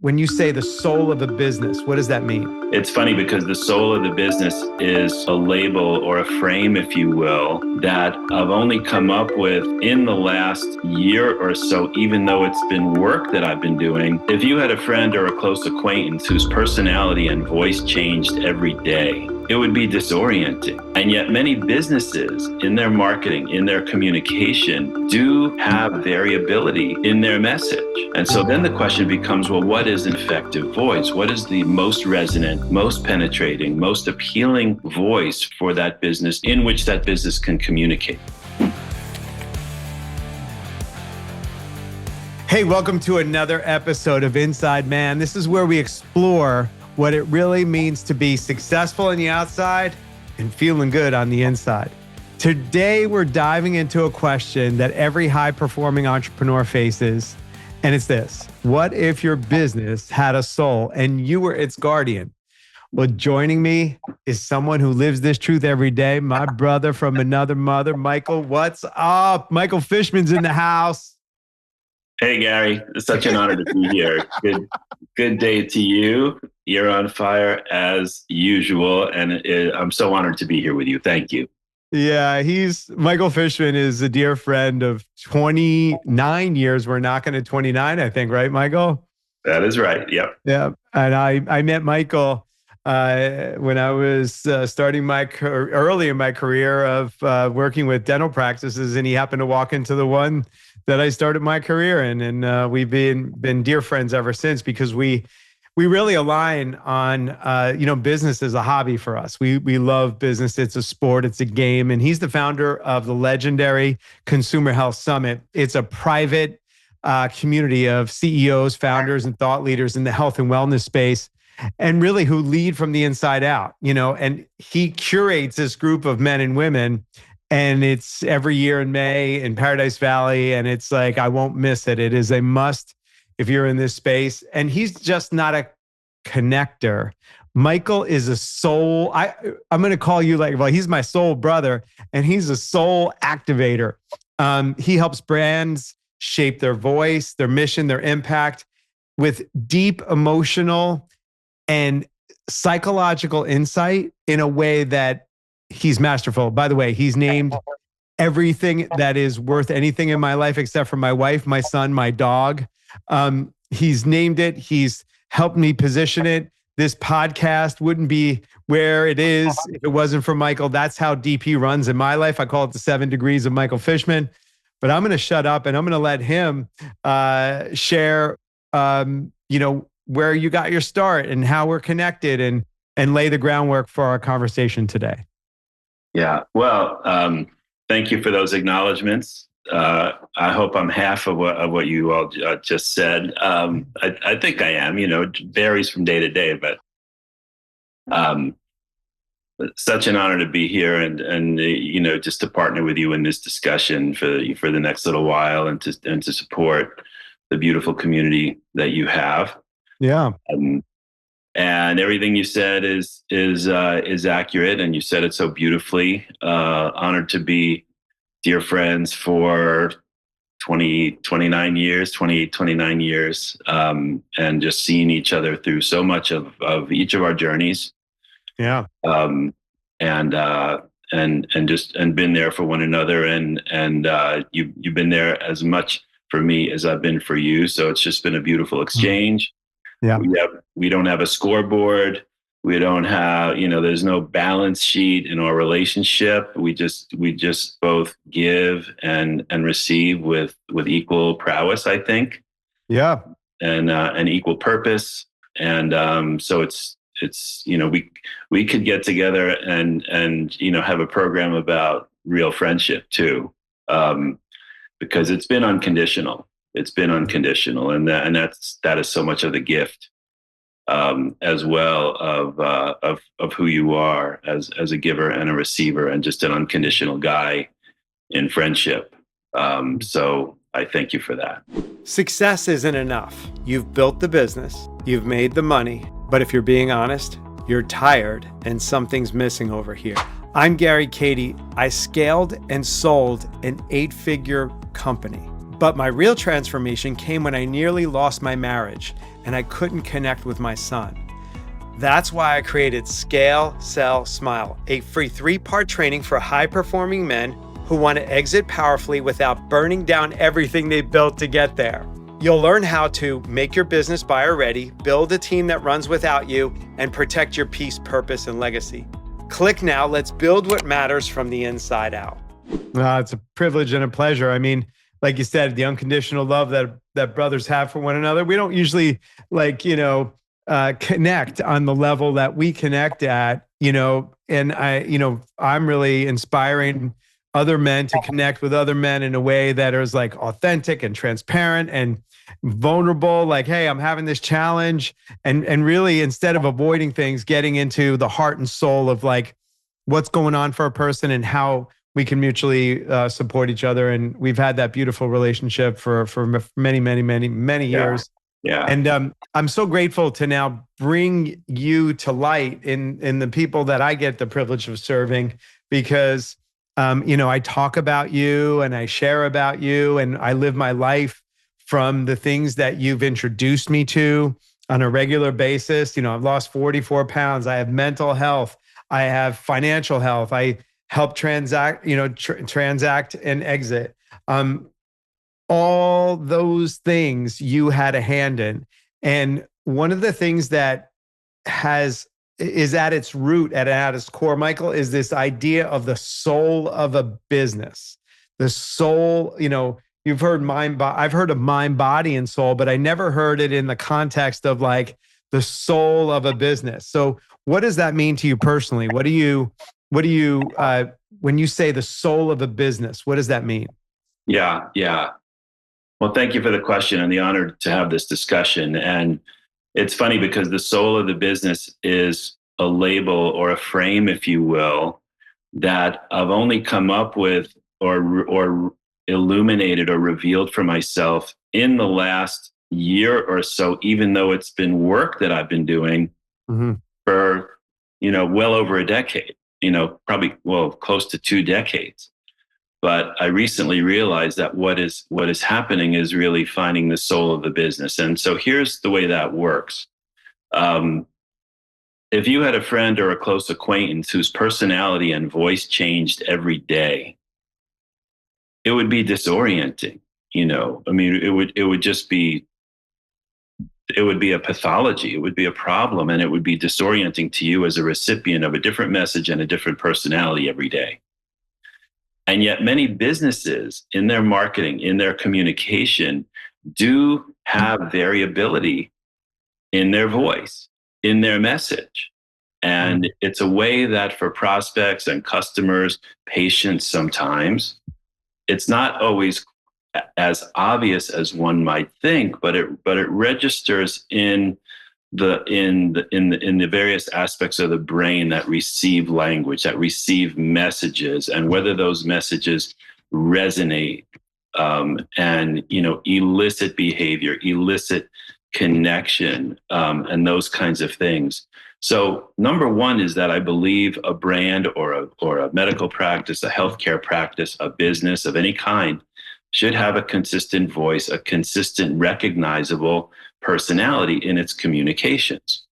when you say the soul of a business, what does that mean? It's funny because the soul of the business is a label or a frame, if you will, that I've only come up with in the last year or so, even though it's been work that I've been doing. If you had a friend or a close acquaintance whose personality and voice changed every day, it would be disorienting. And yet many businesses in their marketing, in their communication, do have variability in their message. And so then the question becomes, well, what is an effective voice? What is the most resonant, most penetrating, most appealing voice for that business in which that business can communicate? Hey, welcome to another episode of Inside Man. This is where we explore what it really means to be successful on the outside and feeling good on the inside. Today, we're diving into a question that every high-performing entrepreneur faces, and it's this: what if your business had a soul and you were its guardian? Well, joining me is someone who lives this truth every day, my brother from another mother, Michael. What's up? Michael Fishman's in the house. Hey, Gary, it's such an honor to be here. Good day to you. You're on fire as usual, and I'm so honored to be here with you. Thank you. Yeah, Michael Fishman is a dear friend of 29 years. We're knocking at 29, I think, right, Michael? That is right. Yep. Yeah, and I met Michael when I was starting early in my career of working with dental practices, and he happened to walk into the one that I started my career in, and we've been dear friends ever since because we really align on business is a hobby for us. We love business. It's a sport. It's a game, and he's the founder of the legendary Consumer Health Summit. It's a private community of CEOs, founders, and thought leaders in the health and wellness space, and really who lead from the inside out. And he curates this group of men and women. And it's every year in May in Paradise Valley. And it's like, I won't miss it. It is a must if you're in this space. And he's just not a connector. Michael is a soul. I'm going to call you he's my soul brother, and he's a soul activator. He helps brands shape their voice, their mission, their impact with deep emotional and psychological insight in a way that he's masterful. By the way, he's named everything that is worth anything in my life except for my wife, my son, my dog. He's named it. He's helped me position it. This podcast wouldn't be where it is if it wasn't for Michael. That's how deep he runs in my life. I call it the 7 degrees of Michael Fishman. But I'm going to shut up and I'm going to let him share, where you got your start and how we're connected and lay the groundwork for our conversation today. Yeah. Well, thank you for those acknowledgments. I hope I'm half of what you all just said. I think I am. It varies from day to day, but such an honor to be here and just to partner with you in this discussion for the next little while and to support the beautiful community that you have. Yeah. And everything you said is accurate, and you said it so beautifully. Honored to be dear friends for 29 years, and just seeing each other through so much of each of our journeys. Yeah. And been there for one another, and you've been there as much for me as I've been for you. So it's just been a beautiful exchange. Yeah. We don't have a scoreboard. We don't have, there's no balance sheet in our relationship. We just both give and receive with equal prowess, I think. Yeah. And equal purpose. And so it's we could get together and have a program about real friendship too, because it's been unconditional. It's been unconditional, and that is so much of the gift, as well of who you are as a giver and a receiver, and just an unconditional guy in friendship. So I thank you for that. Success isn't enough. You've built the business, you've made the money, but if you're being honest, you're tired and something's missing over here. I'm Gary Kadi. I scaled and sold an 8-figure company. But my real transformation came when I nearly lost my marriage and I couldn't connect with my son. That's why I created Scale, Sell, Smile, a free 3-part training for high-performing men who want to exit powerfully without burning down everything they built to get there. You'll learn how to make your business buyer ready, build a team that runs without you, and protect your peace, purpose, and legacy. Click now. Let's build what matters from the inside out. It's a privilege and a pleasure. I mean, like you said, the unconditional love that brothers have for one another. We don't usually connect on the level that we connect at, and I'm really inspiring other men to connect with other men in a way that is like authentic and transparent and vulnerable. Like, hey, I'm having this challenge, and really, instead of avoiding things, getting into the heart and soul of like what's going on for a person and how we can mutually support each other. And we've had that beautiful relationship for many years. Yeah. And I'm so grateful to now bring you to light in the people that I get the privilege of serving, because I talk about you and I share about you and I live my life from the things that you've introduced me to on a regular basis. I've lost 44 pounds. I have mental health. I have financial health. I help transact and exit. All those things you had a hand in. And one of the things that is at its root, at its core, Michael, is this idea of the soul of a business. The soul, you've heard mind, I've heard of mind, body, and soul, but I never heard it in the context of like the soul of a business. So what does that mean to you personally? What do you, when you say the soul of a business, what does that mean? Yeah. Well, thank you for the question and the honor to have this discussion. And it's funny because the soul of the business is a label or a frame, if you will, that I've only come up with or illuminated or revealed for myself in the last year or so, even though it's been work that I've been doing for, well over a decade, probably, close to 2 decades. But I recently realized that what is happening is really finding the soul of the business. And so here's the way that works. If you had a friend or a close acquaintance whose personality and voice changed every day, it would be disorienting. I mean, it would just be, it would be a pathology. It would be a problem, and it would be disorienting to you as a recipient of a different message and a different personality every day. And yet many businesses in their marketing, in their communication, do have variability in their voice, in their message. And it's a way that for prospects and customers, patients sometimes, it's not always as obvious as one might think, but it registers in the various aspects of the brain that receive language, that receive messages, and whether those messages resonate and elicit behavior, elicit connection, and those kinds of things. So number one is that I believe a brand or a medical practice, a healthcare practice, a business of any kind should have a consistent voice, a consistent, recognizable personality in its communications.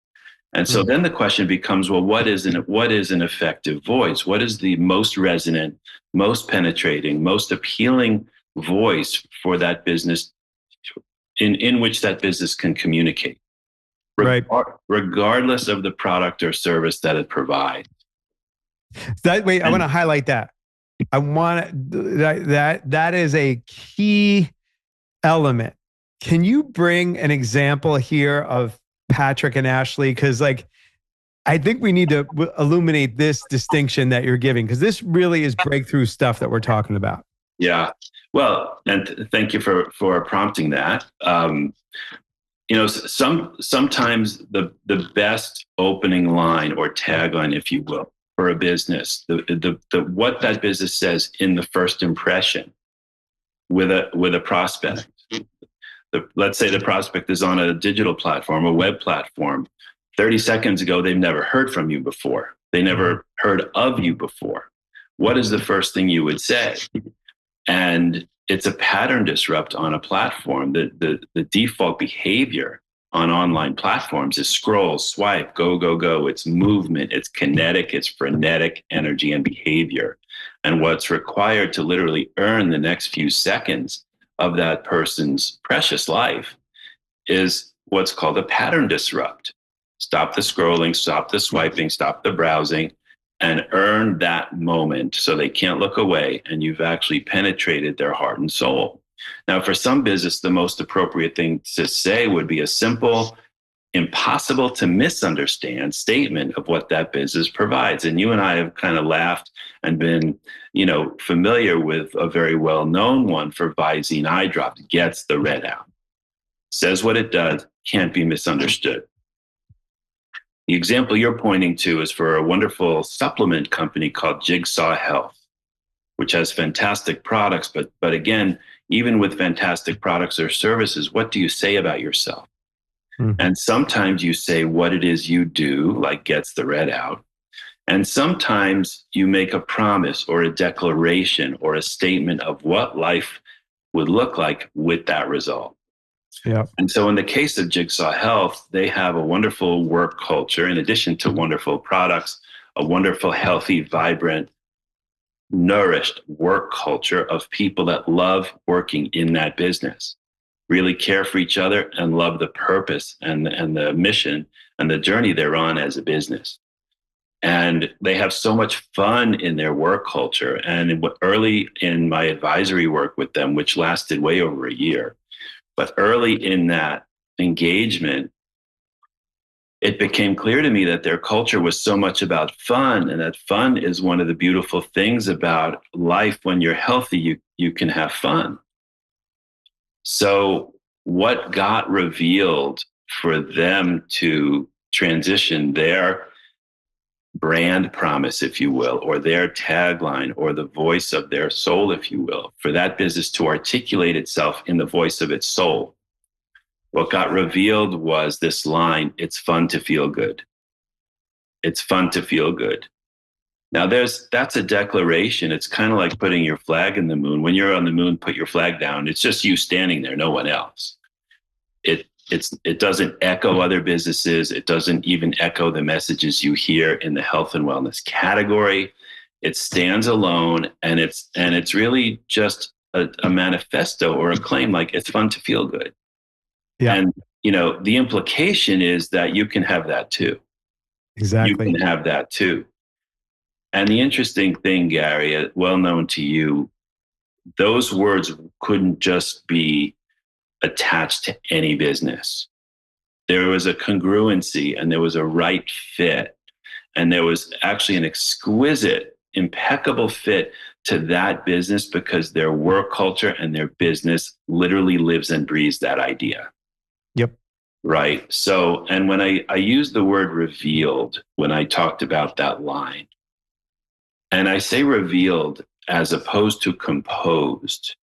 And so then the question becomes, well, what is an effective voice? What is the most resonant, most penetrating, most appealing voice for that business in which that business can communicate, regardless of the product or service that it provides? I want to highlight that. I want that is a key element. Can you bring an example here of Patrick and Ashley? Because I think we need to illuminate this distinction that you're giving, because this really is breakthrough stuff that we're talking about. Yeah. Well, and thank you for prompting that. Sometimes the best opening line or tagline, if you will, for a business, the what that business says in the first impression with a prospect. Let's say the prospect is on a digital platform, a web platform. 30 seconds ago, they've never heard from you before. They never heard of you before. What is the first thing you would say? And it's a pattern disrupt on a platform. The default behavior on online platforms is scroll, swipe, go, go, go. It's movement, it's kinetic, it's frenetic energy and behavior. And what's required to literally earn the next few seconds of that person's precious life is what's called a pattern disrupt. Stop the scrolling, stop the swiping, stop the browsing, and earn that moment so they can't look away, and you've actually penetrated their heart and soul. Now, for some business, the most appropriate thing to say would be a simple, impossible to misunderstand statement of what that business provides. And you and I have kind of laughed and been, familiar with a very well-known one for Visine eye drops, gets the red out. Says what it does, can't be misunderstood. The example you're pointing to is for a wonderful supplement company called Jigsaw Health, which has fantastic products. But again, even with fantastic products or services, what do you say about yourself? Mm-hmm. And sometimes you say what it is you do, like gets the red out. And sometimes you make a promise or a declaration or a statement of what life would look like with that result. Yeah. And so in the case of Jigsaw Health, they have a wonderful work culture, in addition to wonderful products, a wonderful, healthy, vibrant, nourished work culture of people that love working in that business, really care for each other and love the purpose and the mission and the journey they're on as a business. And they have so much fun in their work culture. And early in my advisory work with them, which lasted way over a year, but early in that engagement, it became clear to me that their culture was so much about fun, and that fun is one of the beautiful things about life. When you're healthy, you can have fun. So what got revealed for them to transition their brand promise, if you will, or their tagline, or the voice of their soul, if you will, for that business to articulate itself in the voice of its soul. What got revealed was this line, it's fun to feel good. It's fun to feel good. Now that's a declaration. It's kind of like putting your flag in the moon. When you're on the moon, put your flag down. It's just you standing there, no one else. It doesn't echo other businesses. It doesn't even echo the messages you hear in the health and wellness category. It stands alone, and it's really just a manifesto or a claim, like it's fun to feel good. Yeah. And the implication is that you can have that too. Exactly. You can have that too. And the interesting thing, Gary, well known to you, those words couldn't just be attached to any business. There was a congruency, and there was a right fit, and there was actually an exquisite, impeccable fit to that business, because their work culture and their business literally lives and breathes that idea. Yep. Right. So, and when I used the word revealed, when I talked about that line, and I say revealed as opposed to composed,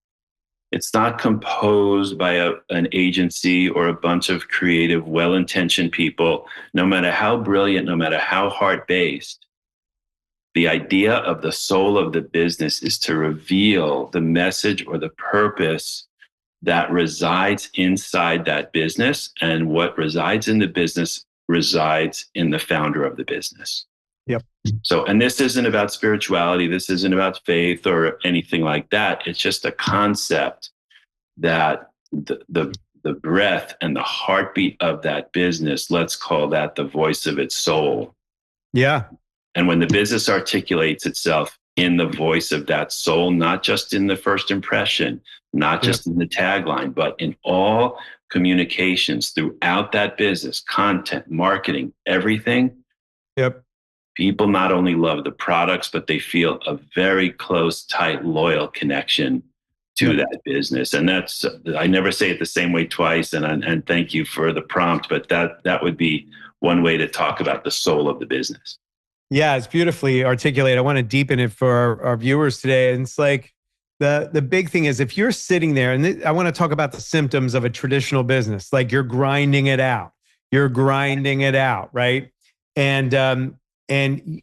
it's not composed by an agency or a bunch of creative, well-intentioned people, no matter how brilliant, no matter how heart-based. The idea of the soul of the business is to reveal the message or the purpose that resides inside that business, and what resides in the business resides in the founder of the business. Yep. So, and this isn't about spirituality. This isn't about faith or anything like that. It's just a concept that the breath and the heartbeat of that business, let's call that the voice of its soul. Yeah. And when the business articulates itself in the voice of that soul, not just in the first impression, not just in the tagline, but in all communications throughout that business, content, marketing, everything. Yep. People not only love the products, but they feel a very close, tight, loyal connection to that business. And that's, I never say it the same way twice. And thank you for the prompt, but that would be one way to talk about the soul of the business. Yeah, it's beautifully articulated. I want to deepen it for our viewers today. And it's like the big thing is, if you're sitting there, and I want to talk about the symptoms of a traditional business, like you're grinding it out, right? And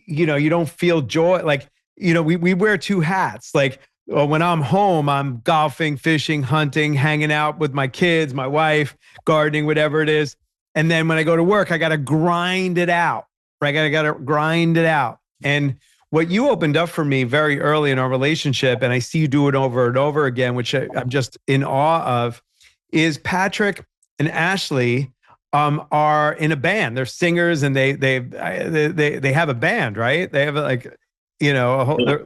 you don't feel joy. Like, we wear two hats. Like, Well, when I'm home, I'm golfing, fishing, hunting, hanging out with my kids, my wife, gardening, whatever it is. And then when I go to work, I got to grind it out. Right? I got to grind it out. And what you opened up for me very early in our relationship, and I see you do it over and over again, which I'm just in awe of, is Patrick and Ashley are in a band. They're singers, and they have a band, right? They have a whole.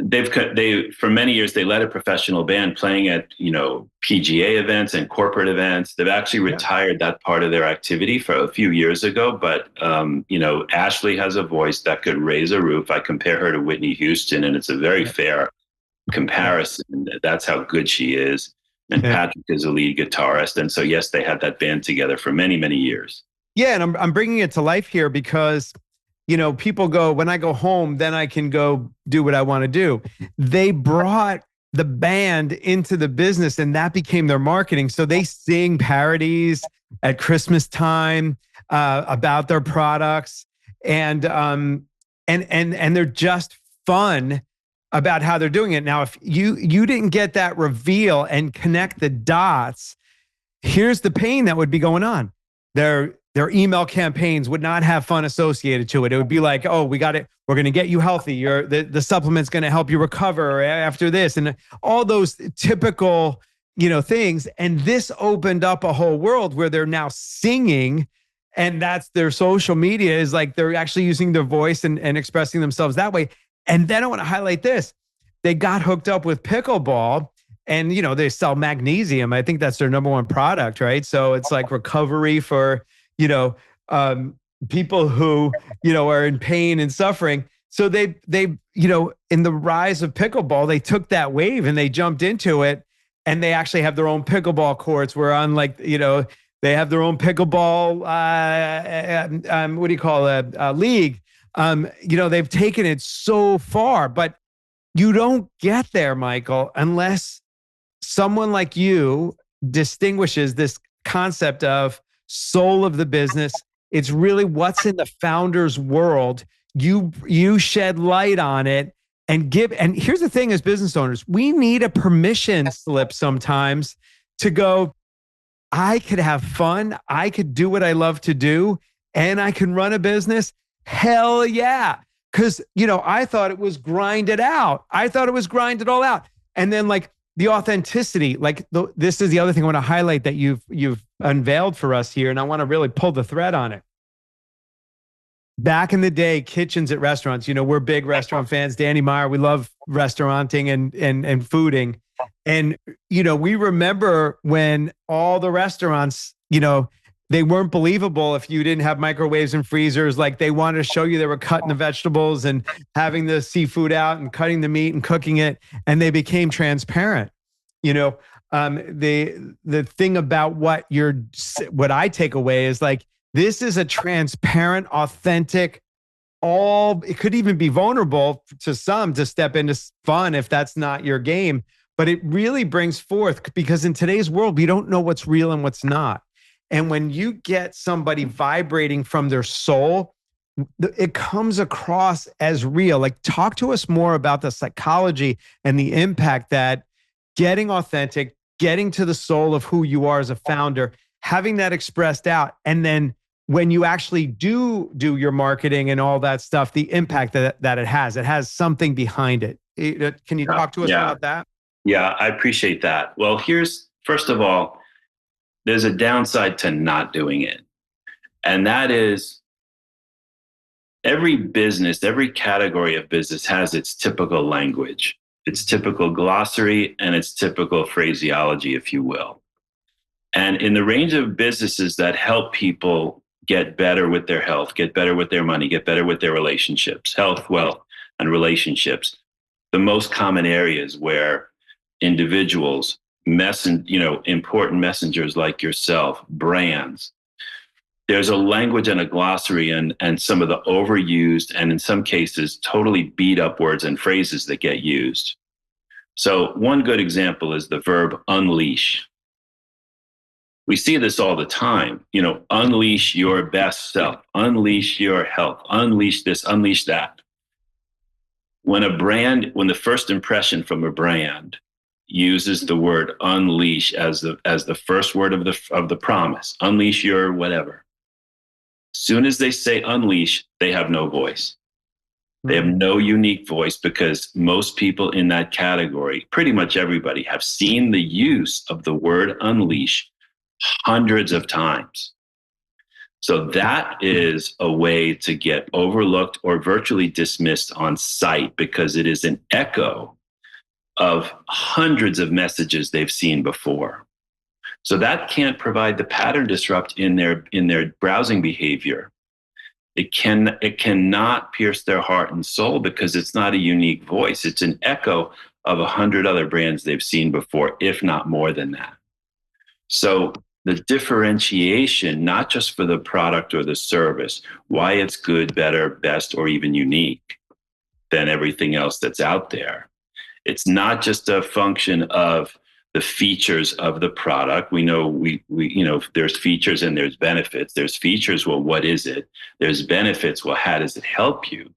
They for many years they led a professional band playing at PGA events and corporate events. They've actually retired that part of their activity for a few years ago, but Ashley has a voice that could raise a roof. I compare her to Whitney Houston, and it's a very fair comparison. That's how good she is. And Patrick is a lead guitarist, and so yes, they had that band together for many, many years. Yeah, and I'm bringing it to life here because people go, when I go home, then I can go do what I want to do. They brought the band into the business, and that became their marketing. So they sing parodies at Christmas time about their products, and they're just fun about how they're doing it. Now, if you didn't get that reveal and connect the dots, here's the pain that would be going on. Their email campaigns would not have fun associated to it. It would be like, oh, we got it. We're going to get you healthy. The supplement's going to help you recover after this, and all those typical, things. And this opened up a whole world where they're now singing, and that's their social media is like they're actually using their voice and expressing themselves that way. And then I want to highlight this. They got hooked up with pickleball. And, they sell magnesium. I think that's their number one product, right? So it's like recovery for, people who, are in pain and suffering. So they, in the rise of pickleball, they took that wave and they jumped into it, and they actually have their own pickleball courts where they have their own pickleball, what do you call it? League. They've taken it so far, but you don't get there, Michael, unless someone like you distinguishes this concept of soul of the business. It's really what's in the founder's world. You shed light on it and give. And here's the thing, as business owners, we need a permission slip sometimes to go, I could have fun. I could do what I love to do, and I can run a business. Hell yeah. Because, I thought it was grinded out. I thought it was grinded all out. And then the authenticity, this is the other thing I want to highlight that you've unveiled for us here. And I want to really pull the thread on it. Back in the day, kitchens at restaurants, we're big restaurant fans. Danny Meyer, we love restauranting and fooding. And, we remember when all the restaurants, they weren't believable if you didn't have microwaves and freezers. Like, they wanted to show you they were cutting the vegetables and having the seafood out and cutting the meat and cooking it. And they became transparent. The thing about what I take away is this is a transparent, authentic, it could even be vulnerable to some to step into fun if that's not your game. But it really brings forth, because in today's world, we don't know what's real and what's not. And when you get somebody vibrating from their soul, it comes across as real. Talk to us more about the psychology and the impact that getting authentic, getting to the soul of who you are as a founder, having that expressed out. And then when you actually do your marketing and all that stuff, the impact that it has something behind it. Can you talk to us about that? Yeah, I appreciate that. Well, first of all, there's a downside to not doing it. And that is, every business, every category of business has its typical language, its typical glossary, and its typical phraseology, if you will. And in the range of businesses that help people get better with their health, get better with their money, get better with their relationships, health, wealth, and relationships, the most common areas where individuals, important messengers like yourself, brands, there's a language and a glossary and some of the overused and in some cases totally beat up words and phrases that get used. So one good example is the verb unleash. We see this all the time, unleash your best self, unleash your health, unleash this, unleash that. when the first impression from a brand uses the word unleash as the first word of the promise, unleash your whatever. Soon as they say unleash, they have no voice. They have no unique voice, because most people in that category, pretty much everybody, have seen the use of the word unleash hundreds of times. So that is a way to get overlooked or virtually dismissed on sight, because it is an echo of hundreds of messages they've seen before. So that can't provide the pattern disrupt in their browsing behavior. It cannot pierce their heart and soul, because it's not a unique voice. It's an echo of 100 other brands they've seen before, if not more than that. So the differentiation, not just for the product or the service, why it's good, better, best, or even unique than everything else that's out there. It's not just a function of the features of the product. We know there's features and there's benefits. There's features, well, what is it? There's benefits, well, how does it help you?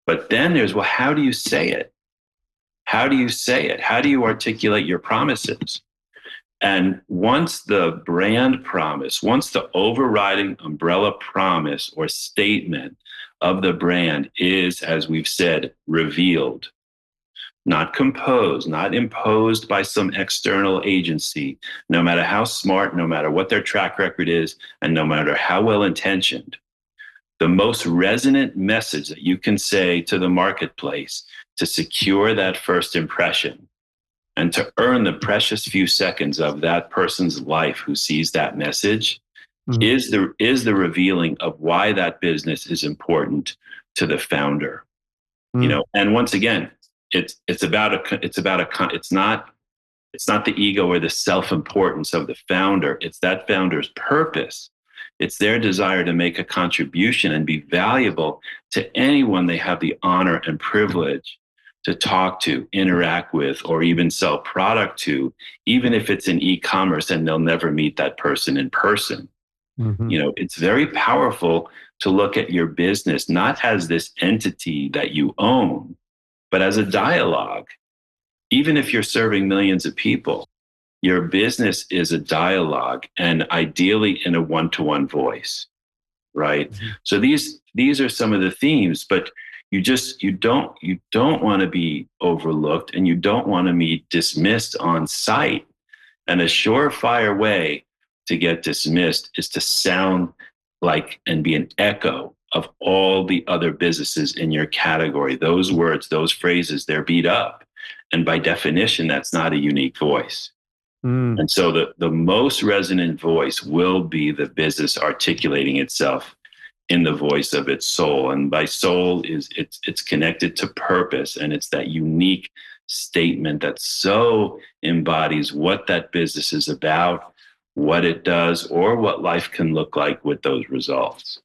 But then there's, well, how do you say it? How do you say it? How do you articulate your promises? And once the brand promise, once the overriding umbrella promise or statement of the brand is, as we've said, revealed, not composed, not imposed by some external agency, no matter how smart, no matter what their track record is, and no matter how well intentioned, the most resonant message that you can say to the marketplace to secure that first impression and to earn the precious few seconds of that person's life who sees that message is the revealing of why that business is important to the founder. And once again, it's not the ego or the self-importance of the founder. It's that founder's purpose. It's their desire to make a contribution and be valuable to anyone they have the honor and privilege to talk to, interact with, or even sell product to, even if it's in e-commerce and they'll never meet that person in person. It's very powerful to look at your business not as this entity that you own, but as a dialogue. Even if you're serving millions of people, your business is a dialogue, and ideally in a one-to-one voice, right? So these are some of the themes, but you don't want to be overlooked, and you don't want to be dismissed on sight. And a surefire way to get dismissed is to sound like and be an echo of all the other businesses in your category. Those words, those phrases, they're beat up. And by definition, that's not a unique voice. And so the most resonant voice will be the business articulating itself in the voice of its soul. And by soul it's connected to purpose. And it's that unique statement that so embodies what that business is about, what it does, or what life can look like with those results.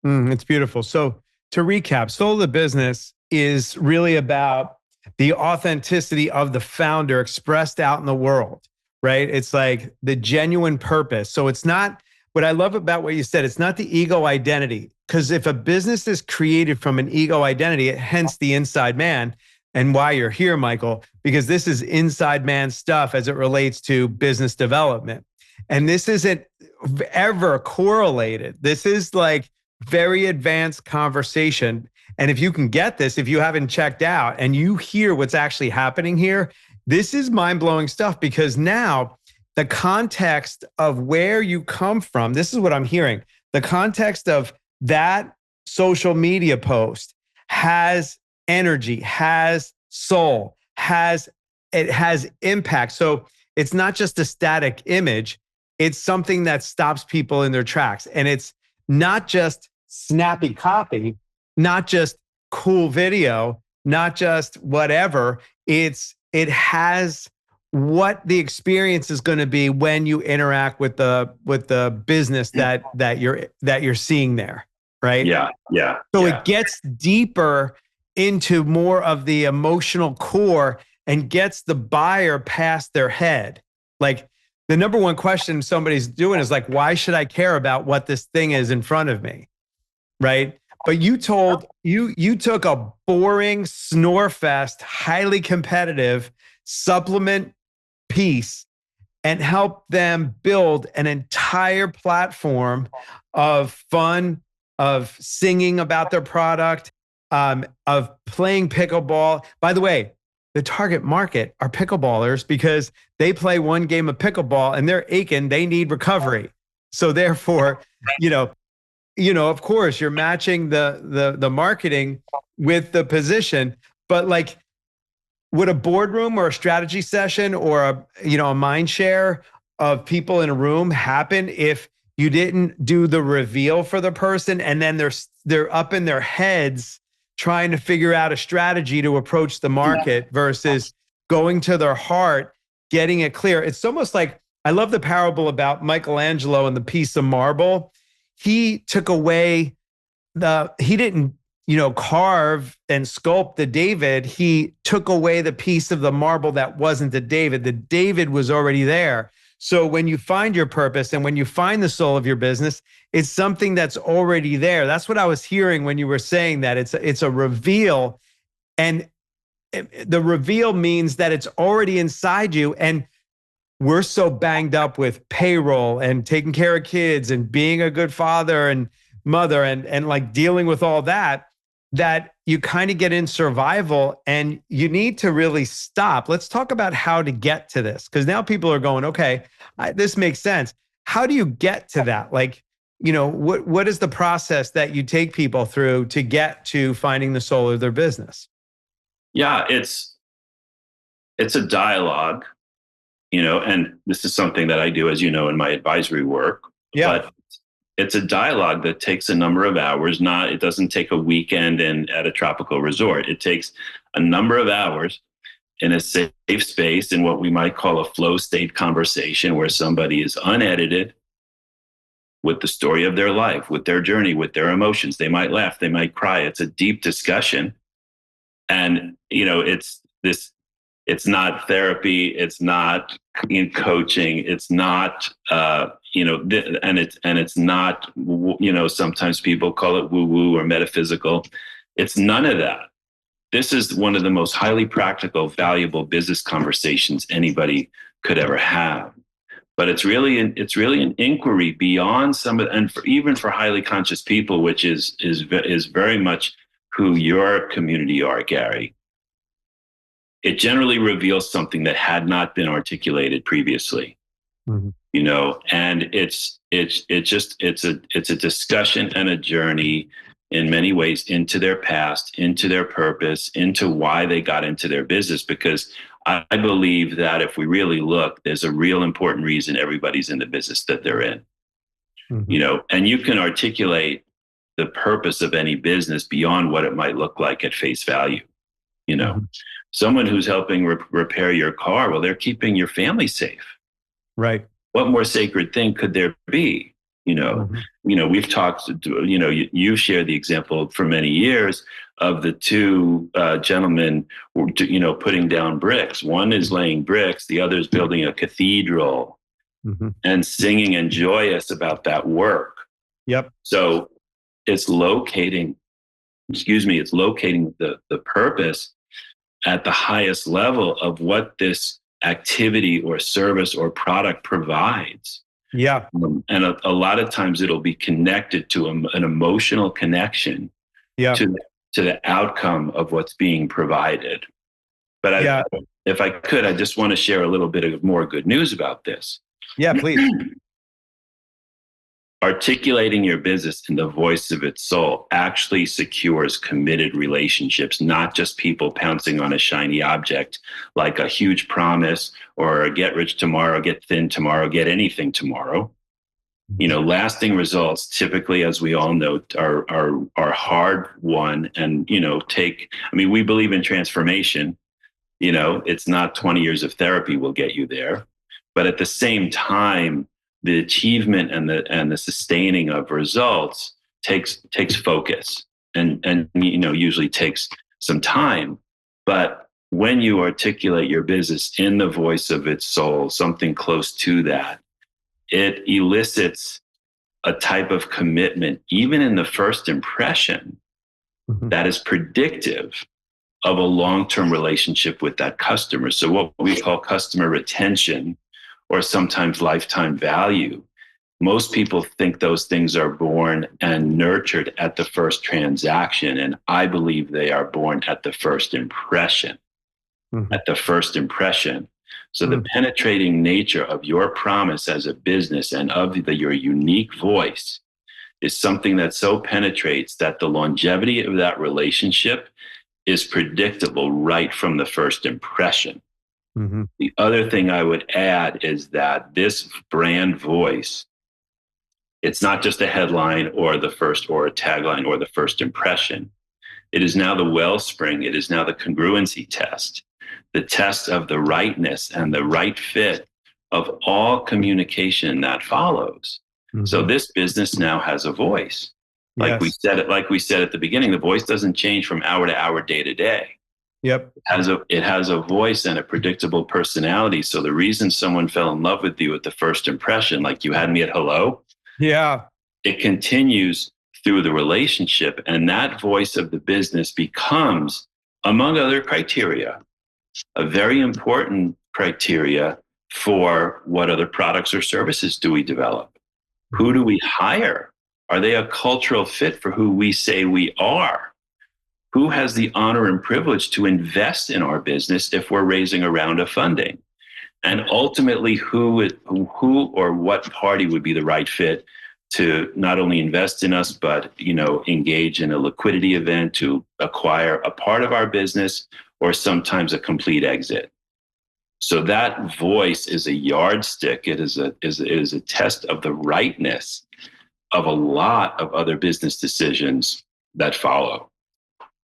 It's beautiful. So to recap, Soul of the Business is really about the authenticity of the founder expressed out in the world, right? It's like the genuine purpose. So it's not, what I love about what you said, it's not the ego identity. Because if a business is created from an ego identity, hence the inside man, and why you're here, Michael, because this is inside man stuff as it relates to business development. And this isn't ever correlated. This is like very advanced conversation. And if you can get this, if you haven't checked out and you hear what's actually happening here, this is mind-blowing stuff, because now the context of where you come from, this is what I'm hearing. The context of that social media post has energy, has soul, has impact. So it's not just a static image. It's something that stops people in their tracks. And it's not just snappy copy, not just cool video, not just whatever. It has what the experience is going to be when you interact with the business that you're seeing there, right? Yeah. So it gets deeper into more of the emotional core and gets the buyer past their head. Like the number one question somebody's doing is like, why should I care about what this thing is in front of me? Right? But you took a boring, snore fest, highly competitive supplement piece and help them build an entire platform of fun, of singing about their product, of playing pickleball. By the way, the target market are pickleballers because they play one game of pickleball and they're aching. They need recovery. So therefore, you know, of course, you're matching the marketing with the position, but like, would a boardroom or a strategy session or a mind share of people in a room happen if you didn't do the reveal for the person and then they're up in their heads trying to figure out a strategy to approach the market versus going to their heart, getting it clear? It's almost like, I love the parable about Michelangelo and the piece of marble. He took away he didn't carve and sculpt the David. He took away the piece of the marble that wasn't the David. The David was already there. So when you find your purpose and when you find the soul of your business, it's something that's already there. That's what I was hearing when you were saying that. It's a reveal, and the reveal means that it's already inside you. And we're so banged up with payroll and taking care of kids and being a good father and mother and like dealing with all that you kind of get in survival, and you need to really stop. Let's talk about how to get to this, because now people are going, okay, this makes sense. How do you get to that? Like, what is the process that you take people through to get to finding the soul of their business? Yeah, it's a dialogue, and this is something that I do, as you know, in my advisory work. Yeah. But it's a dialogue that takes a number of hours. It doesn't take a weekend and at a tropical resort. It takes a number of hours in a safe space, in what we might call a flow state conversation, where somebody is unedited with the story of their life, with their journey, with their emotions. They might laugh, they might cry. It's a deep discussion. And, it's not therapy. It's not in coaching. It's not, and it's not, sometimes people call it woo-woo or metaphysical. It's none of that. This is one of the most highly practical, valuable business conversations anybody could ever have. But it's really an inquiry beyond some of, and even for highly conscious people, which is very much who your community are, Gary. It generally reveals something that had not been articulated previously. Mm-hmm. And it's a discussion and a journey in many ways into their past, into their purpose, into why they got into their business. Because I believe that if we really look, there's a real important reason everybody's in the business that they're in. Mm-hmm. And you can articulate the purpose of any business beyond what it might look like at face value. Mm-hmm. Someone who's helping repair your car, well, they're keeping your family safe. Right. What more sacred thing could there be? Mm-hmm. We've talked, you shared the example for many years of the two gentlemen, putting down bricks. One is laying bricks, the other is building a cathedral, mm-hmm. and singing and joyous about that work. Yep. So it's locating the purpose at the highest level of what this activity or service or product provides. Yeah. And a lot of times it'll be connected to an emotional connection, yeah. to the outcome of what's being provided. But if I could, I just want to share a little bit of more good news about this. Yeah, please. Articulating your business in the voice of its soul actually secures committed relationships, not just people pouncing on a shiny object like a huge promise or a get rich tomorrow, get thin tomorrow, get anything tomorrow. Lasting results typically, as we all know, are hard won and, we believe in transformation. It's not 20 years of therapy will get you there. But at the same time, the achievement and the sustaining of results takes focus and usually takes some time. But when you articulate your business in the voice of its soul, something close to that, it elicits a type of commitment, even in the first impression, that is predictive of a long-term relationship with that customer. So what we call customer retention, or sometimes lifetime value, most people think those things are born and nurtured at the first transaction. And I believe they are born at the first impression, at the first impression. So the penetrating nature of your promise as a business and of your unique voice is something that so penetrates that the longevity of that relationship is predictable right from the first impression. The other thing I would add is that this brand voice, it's not just a headline or the first or a tagline or the first impression. It is now the wellspring. It is now the congruency test, the test of the rightness and the right fit of all communication that follows. So this business now has a voice. Like we said at the beginning, the voice doesn't change from hour to hour, day to day. Yep. It has a voice and a predictable personality. So the reason someone fell in love with you at the first impression, like you had me at hello, it continues through the relationship. And that voice of the business becomes, among other criteria, a very important criteria for what other products or services do we develop? Who do we hire? Are they a cultural fit for who we say we are? Who has the honor and privilege to invest in our business if we're raising a round of funding? And ultimately, who or what party would be the right fit to not only invest in us, but engage in a liquidity event to acquire a part of our business or sometimes a complete exit. So that voice is a yardstick. It is a test of the rightness of a lot of other business decisions that follow.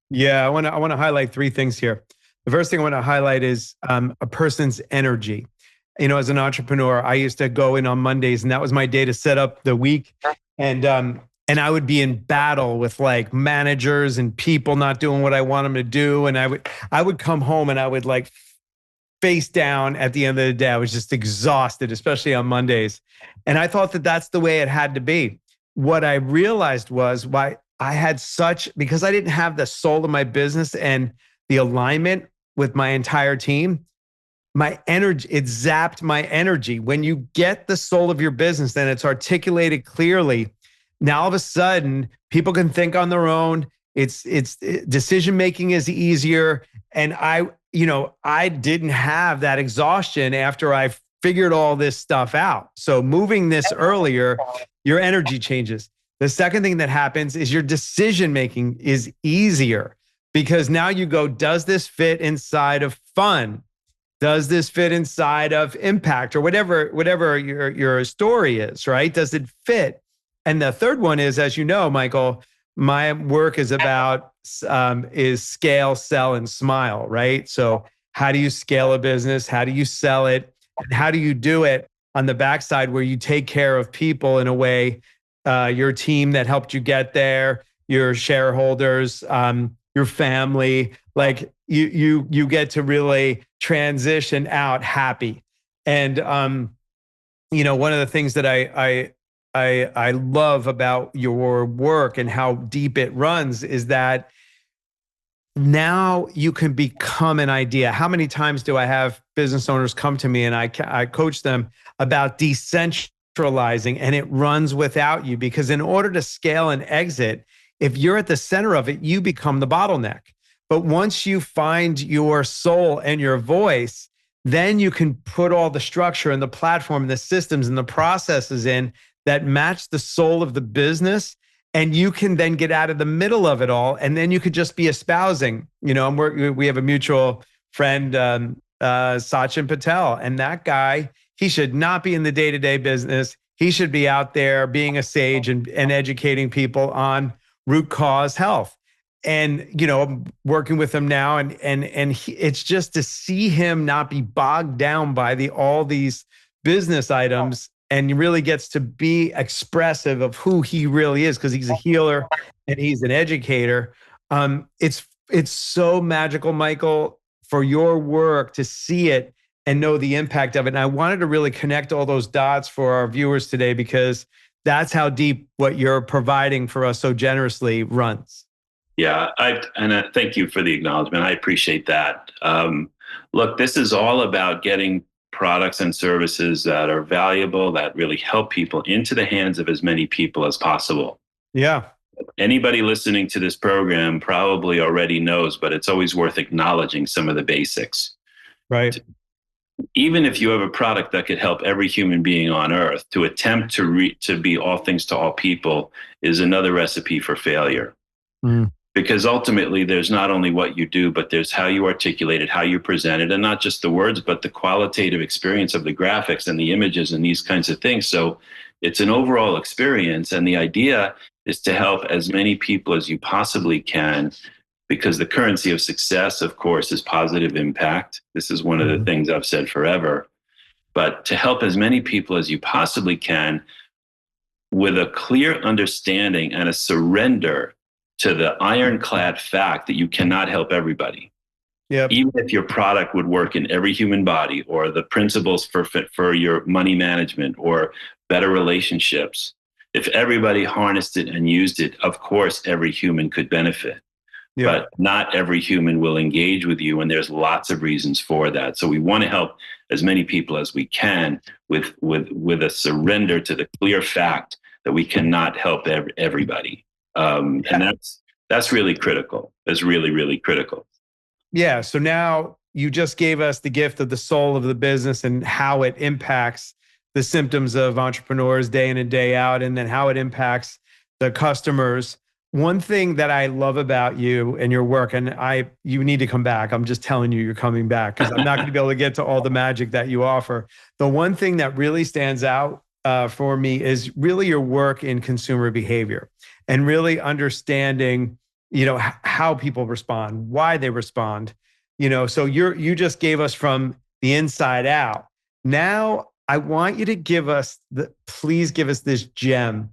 Yeah, I want to highlight three things here. The first thing I want to highlight is a person's energy. As an entrepreneur, I used to go in on Mondays, and that was my day to set up the week. And I would be in battle with like managers and people not doing what I want them to do. And I would come home and I would like face down at the end of the day. I was just exhausted, especially on Mondays. And I thought that that's the way it had to be. What I realized was why I had because I didn't have the soul of my business and the alignment with my entire team, my energy, it zapped my energy. When you get the soul of your business and it's articulated clearly, now all of a sudden people can think on their own. It's decision-making is easier. And I didn't have that exhaustion after I figured all this stuff out. So moving this earlier, your energy changes. The second thing that happens is your decision-making is easier because now you go, does this fit inside of fun? Does this fit inside of impact or whatever your story is, right? Does it fit? And the third one is, as you know, Michael, my work is about is scale, sell, and smile, right? So how do you scale a business? How do you sell it? And how do you do it on the backside where you take care of people in a way, your team that helped you get there, your shareholders, your family, like you get to really transition out happy. And one of the things that I love about your work and how deep it runs is that now you can become an idea. How many times do I have business owners come to me and I coach them about decentralizing, and it runs without you? Because in order to scale and exit, if you're at the center of it, you become the bottleneck. But once you find your soul and your voice, then you can put all the structure and the platform and the systems and the processes in that match the soul of the business. And you can then get out of the middle of it all. And then you could just be espousing, we have a mutual friend, Sachin Patel. And that guy, he should not be in the day-to-day business. He should be out there being a sage and educating people on root cause health. And, I'm working with him now. And it's just to see him not be bogged down by all these business items, and he really gets to be expressive of who he really is, because he's a healer and he's an educator. It's so magical, Michael, for your work to see it and know the impact of it. And I wanted to really connect all those dots for our viewers today, because That's how deep what you're providing for us so generously runs. Yeah, thank you for the acknowledgement. I appreciate that. Look, this is all about getting products and services that are valuable, that really help people into the hands of as many people as possible. Yeah. Anybody listening to this program probably already knows, but it's always worth acknowledging some of the basics. Right. Even if you have a product that could help every human being on earth, to attempt to be all things to all people is another recipe for failure. Mm. Because ultimately there's not only what you do, but there's how you articulate it, how you present it, and not just the words, but the qualitative experience of the graphics and the images and these kinds of things. So it's an overall experience. And the idea is to help as many people as you possibly can, because the currency of success, of course, is positive impact. This is one of the things I've said forever. But to help as many people as you possibly can with a clear understanding and a surrender to the ironclad fact that you cannot help everybody. Yep. Even if your product would work in every human body, or the principles for your money management or better relationships, if everybody harnessed it and used it, of course, every human could benefit. Yep. But not every human will engage with you. And there's lots of reasons for that. So we want to help as many people as we can with a surrender to the clear fact that we cannot help everybody. And that's really critical. That's really, really critical. Yeah. So now you just gave us the gift of the soul of the business and how it impacts the symptoms of entrepreneurs day in and day out, and then how it impacts the customers. One thing that I love about you and your work, and you need to come back. I'm just telling you, you're coming back, because I'm not going to be able to get to all the magic that you offer. The one thing that really stands out for me is really your work in consumer behavior and really understanding, how people respond, why they respond. So you just gave us from the inside out. Now I want you to please give us this gem.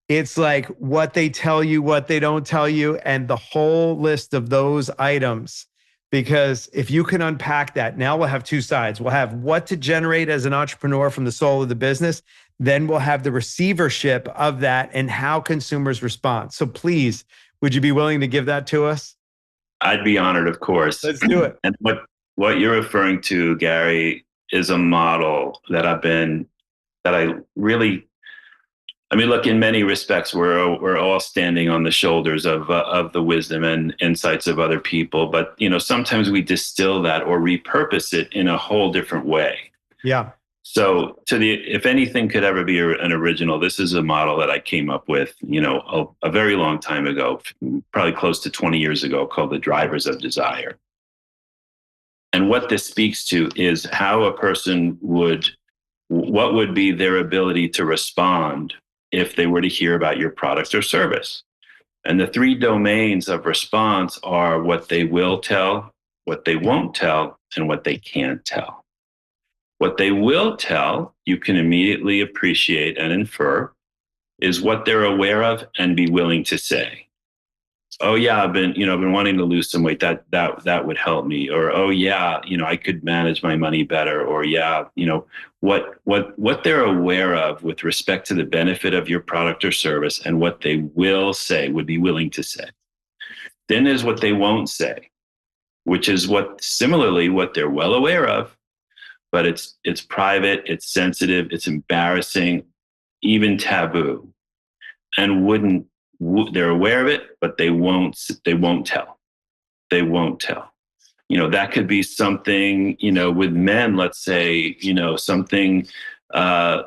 It's like what they tell you, what they don't tell you, and the whole list of those items. Because if you can unpack that, now we'll have two sides. We'll have what to generate as an entrepreneur from the soul of the business. Then we'll have the receivership of that and how consumers respond. So please, would you be willing to give that to us? I'd be honored, of course. Let's do it. And what you're referring to, Gary, is a model that look, in many respects, we're all standing on the shoulders of the wisdom and insights of other people. But, sometimes we distill that or repurpose it in a whole different way. Yeah. So if anything could ever be an original, this is a model that I came up with, a very long time ago, probably close to 20 years ago, called the drivers of desire. And what this speaks to is how a person what would be their ability to respond if they were to hear about your product or service. And the three domains of response are what they will tell, what they won't tell, and what they can't tell. What they will tell, you can immediately appreciate and infer, is what they're aware of and be willing to say. Oh yeah, I've been wanting to lose some weight. That would help me. Or, oh yeah, I could manage my money better. Or yeah, what they're aware of with respect to the benefit of your product or service, and what they will say, would be willing to say. Then there's what they won't say, which is similarly what they're well aware of, but it's private, it's sensitive, it's embarrassing, even taboo, and they're aware of it, but they won't tell. They won't tell. That could be something, with men, let's say, something, an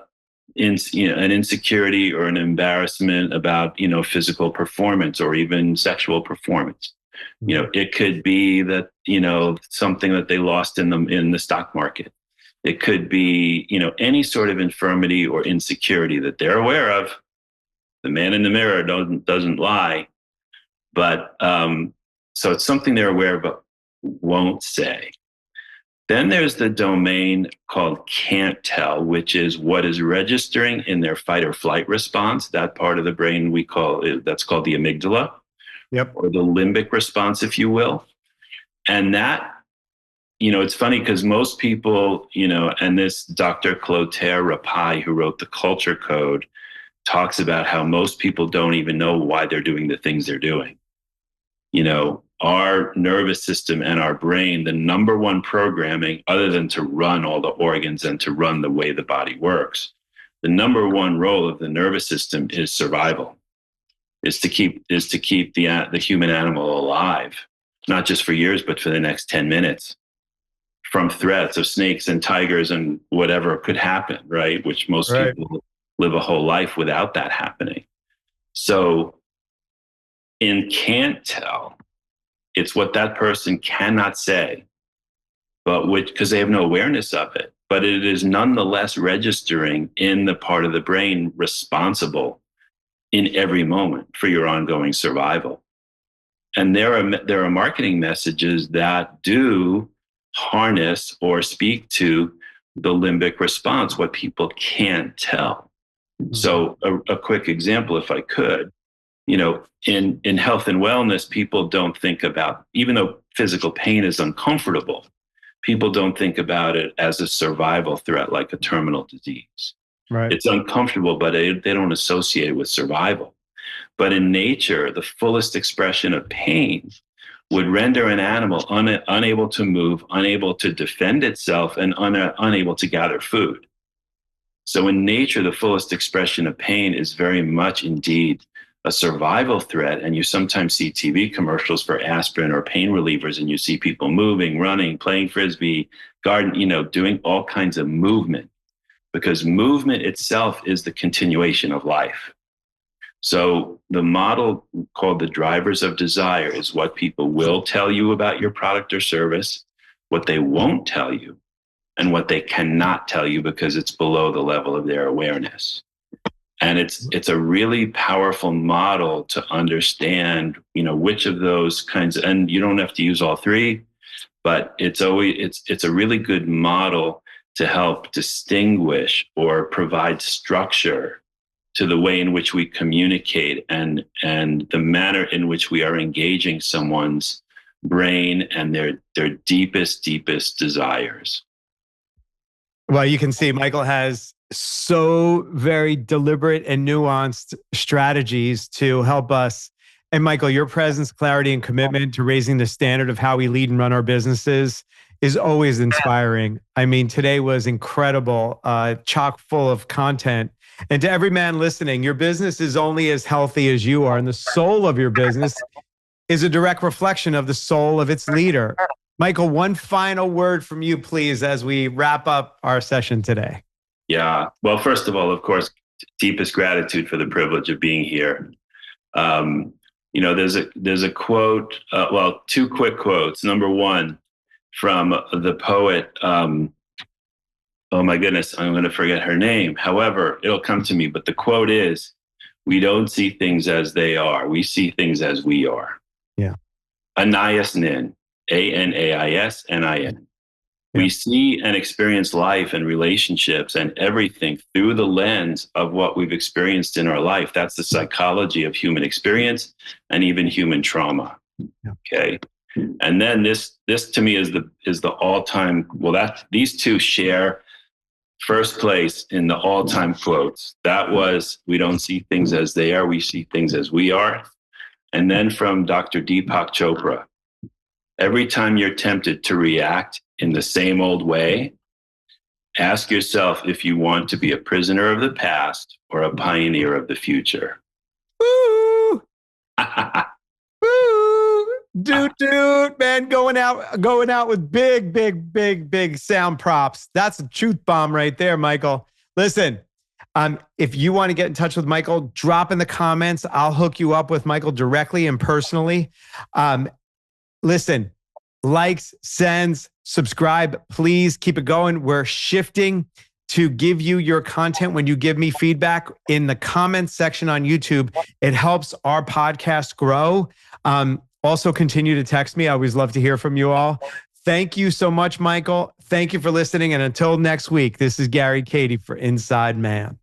insecurity or an embarrassment about, physical performance or even sexual performance. It could be that, something that they lost in the stock market. It could be, any sort of infirmity or insecurity that they're aware of. The man in the mirror doesn't lie, but so it's something they're aware of but won't say. Then there's the domain called can't tell, which is what is registering in their fight or flight response. That part of the brain that's called the amygdala, or the limbic response, if you will. And that, it's funny because most people, and this Dr. Clotaire Rapaille, who wrote the Culture Code, talks about how most people don't even know why they're doing the things they're doing. Our nervous system and our brain, the number one programming, other than to run all the organs and to run the way the body works, the number one role of the nervous system is survival, is to keep the human animal alive, not just for years, but for the next 10 minutes from threats of snakes and tigers and whatever could happen, right? Which most people live a whole life without that happening. So in can't tell, it's what that person cannot say, but because they have no awareness of it, but it is nonetheless registering in the part of the brain responsible in every moment for your ongoing survival. And there are marketing messages that do harness or speak to the limbic response, what people can't tell. Mm-hmm. So a quick example, if I could, in health and wellness, people don't think about, even though physical pain is uncomfortable, people don't think about it as a survival threat like a terminal disease. Right. It's uncomfortable, but they don't associate it with survival. But in nature, the fullest expression of pain would render an animal unable to move, unable to defend itself, and unable to gather food. So in nature, the fullest expression of pain is very much indeed a survival threat. And you sometimes see TV commercials for aspirin or pain relievers, and you see people moving, running, playing frisbee, doing all kinds of movement, because movement itself is the continuation of life. So the model called the drivers of desire is what people will tell you about your product or service, what they won't tell you, and what they cannot tell you because it's below the level of their awareness. And it's a really powerful model to understand, which of those kinds, and you don't have to use all three, but it's a really good model to help distinguish or provide structure to the way in which we communicate and the manner in which we are engaging someone's brain and their deepest desires. Well, you can see Michael has so very deliberate and nuanced strategies to help us. And Michael, your presence, clarity, and commitment to raising the standard of how we lead and run our businesses is always inspiring. I mean, today was incredible, chock full of content. And to every man listening, your business is only as healthy as you are, and the soul of your business is a direct reflection of the soul of its leader. Michael, one final word from you, please, as we wrap up our session today. Yeah. Well, first of all, of course, deepest gratitude for the privilege of being here. There's a quote, two quick quotes. Number one, from the poet, oh my goodness, I'm going to forget her name. However, it'll come to me. But the quote is, we don't see things as they are. We see things as we are. Yeah. Anais Nin, Anaisnin. We see and experience life and relationships and everything through the lens of what we've experienced in our life. That's the psychology of human experience and even human trauma. Yeah. Okay. And then this to me is the all-time, these two share first place in the all-time quotes. That was, we don't see things as they are, we see things as we are. And then from Dr. Deepak Chopra, every time you're tempted to react in the same old way, ask yourself if you want to be a prisoner of the past or a pioneer of the future. Woo! Woo! Dude, man, going out with big sound props. That's a truth bomb right there, Michael. Listen, if you want to get in touch with Michael, drop in the comments. I'll hook you up with Michael directly and personally. Listen, likes, sends, subscribe. Please keep it going. We're shifting to give you your content when you give me feedback in the comments section on YouTube. It helps our podcast grow. Also, continue to text me. I always love to hear from you all. Thank you so much, Michael. Thank you for listening. And until next week, this is Gary Kadi for Inside Man.